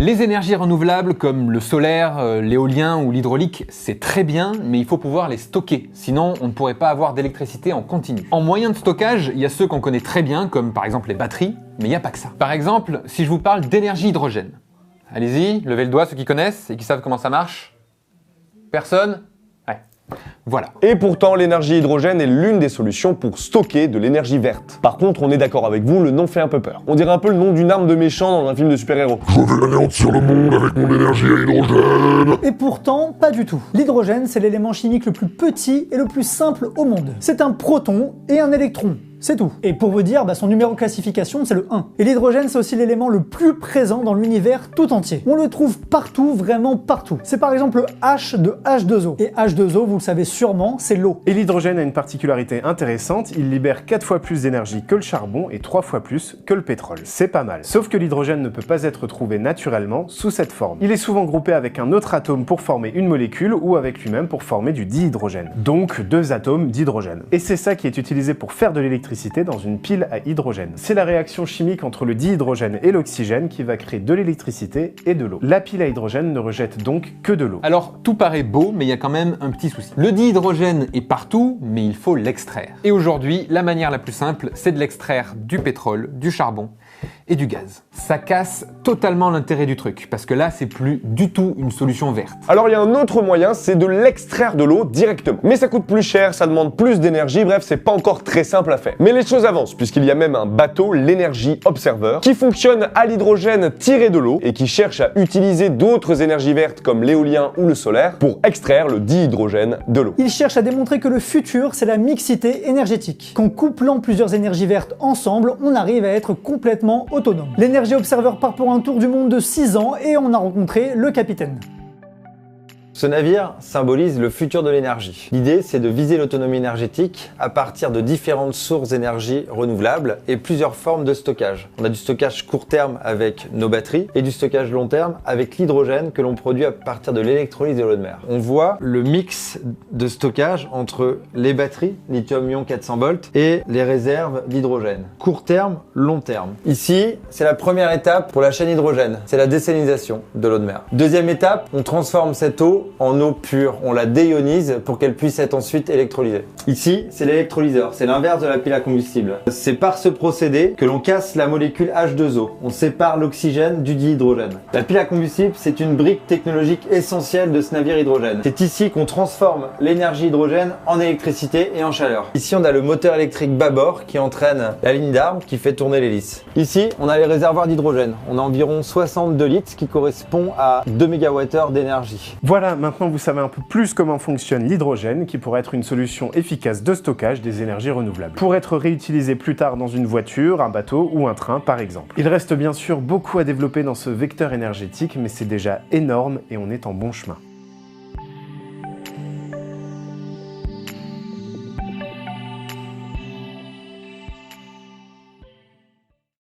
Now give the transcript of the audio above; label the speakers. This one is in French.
Speaker 1: Les énergies renouvelables comme le solaire, l'éolien ou l'hydraulique, c'est très bien, mais il faut pouvoir les stocker, sinon on ne pourrait pas avoir d'électricité en continu. En moyen de stockage, il y a ceux qu'on connaît très bien, comme par exemple les batteries, mais il n'y a pas que ça. Par exemple, si je vous parle d'énergie hydrogène, allez-y, levez le doigt ceux qui connaissent et qui savent comment ça marche. Personne ? Ouais. Voilà.
Speaker 2: Et pourtant, l'énergie hydrogène est l'une des solutions pour stocker de l'énergie verte. Par contre, on est d'accord avec vous, le nom fait un peu peur. On dirait un peu le nom d'une arme de méchant dans un film de super-héros.
Speaker 3: Je vais anéantir le monde avec mon énergie à hydrogène.
Speaker 4: Et pourtant, pas du tout. L'hydrogène, c'est l'élément chimique le plus petit et le plus simple au monde. C'est un proton et un électron. C'est tout. Et pour vous dire, son numéro de classification, c'est le 1. Et l'hydrogène, c'est aussi l'élément le plus présent dans l'univers tout entier. On le trouve partout, vraiment partout. C'est par exemple le H de H2O. Et H2O, vous le savez sûrement, c'est l'eau.
Speaker 5: Et l'hydrogène a une particularité intéressante, il libère 4 fois plus d'énergie que le charbon et 3 fois plus que le pétrole. C'est pas mal. Sauf que l'hydrogène ne peut pas être trouvé naturellement sous cette forme. Il est souvent groupé avec un autre atome pour former une molécule ou avec lui-même pour former du dihydrogène. Donc 2 atomes d'hydrogène. Et c'est ça qui est utilisé pour faire de l'électricité dans une pile à hydrogène. C'est la réaction chimique entre le dihydrogène et l'oxygène qui va créer de l'électricité et de l'eau. La pile à hydrogène ne rejette donc que de l'eau.
Speaker 1: Alors, tout paraît beau, mais il y a quand même un petit souci. Le dihydrogène est partout, mais il faut l'extraire. Et aujourd'hui, la manière la plus simple, c'est de l'extraire du pétrole, du charbon et du gaz. Ça casse totalement l'intérêt du truc, parce que là, c'est plus du tout une solution verte.
Speaker 2: Alors il y a un autre moyen, c'est de l'extraire de l'eau directement. Mais ça coûte plus cher, ça demande plus d'énergie, bref, c'est pas encore très simple à faire. Mais les choses avancent, puisqu'il y a même un bateau, l'Energy Observer, qui fonctionne à l'hydrogène tiré de l'eau et qui cherche à utiliser d'autres énergies vertes comme l'éolien ou le solaire pour extraire le dihydrogène de l'eau.
Speaker 4: Il cherche à démontrer que le futur, c'est la mixité énergétique. Qu'en couplant plusieurs énergies vertes ensemble, on arrive à être complètement autonome. L'Energy Observer part pour un tour du monde de 6 ans et on a rencontré le capitaine.
Speaker 6: Ce navire symbolise le futur de l'énergie. L'idée, c'est de viser l'autonomie énergétique à partir de différentes sources d'énergie renouvelables et plusieurs formes de stockage. On a du stockage court terme avec nos batteries et du stockage long terme avec l'hydrogène que l'on produit à partir de l'électrolyse de l'eau de mer. On voit le mix de stockage entre les batteries, lithium-ion 400 volts, et les réserves d'hydrogène. Court terme, long terme. Ici, c'est la première étape pour la chaîne hydrogène. C'est la désalinisation de l'eau de mer. Deuxième étape, on transforme cette eau en eau pure. On la déionise pour qu'elle puisse être ensuite électrolysée. Ici, c'est l'électrolyseur. C'est l'inverse de la pile à combustible. C'est par ce procédé que l'on casse la molécule H2O. On sépare l'oxygène du dihydrogène. La pile à combustible, c'est une brique technologique essentielle de ce navire hydrogène. C'est ici qu'on transforme l'énergie hydrogène en électricité et en chaleur. Ici, on a le moteur électrique bâbord qui entraîne la ligne d'arbre qui fait tourner l'hélice. Ici, on a les réservoirs d'hydrogène. On a environ 62 litres, ce qui correspond à 2 MWh d'énergie.
Speaker 5: Voilà, maintenant vous savez un peu plus comment fonctionne l'hydrogène qui pourrait être une solution efficace de stockage des énergies renouvelables. Pour être réutilisé plus tard dans une voiture, un bateau ou un train par exemple. Il reste bien sûr beaucoup à développer dans ce vecteur énergétique, mais c'est déjà énorme et on est en bon chemin.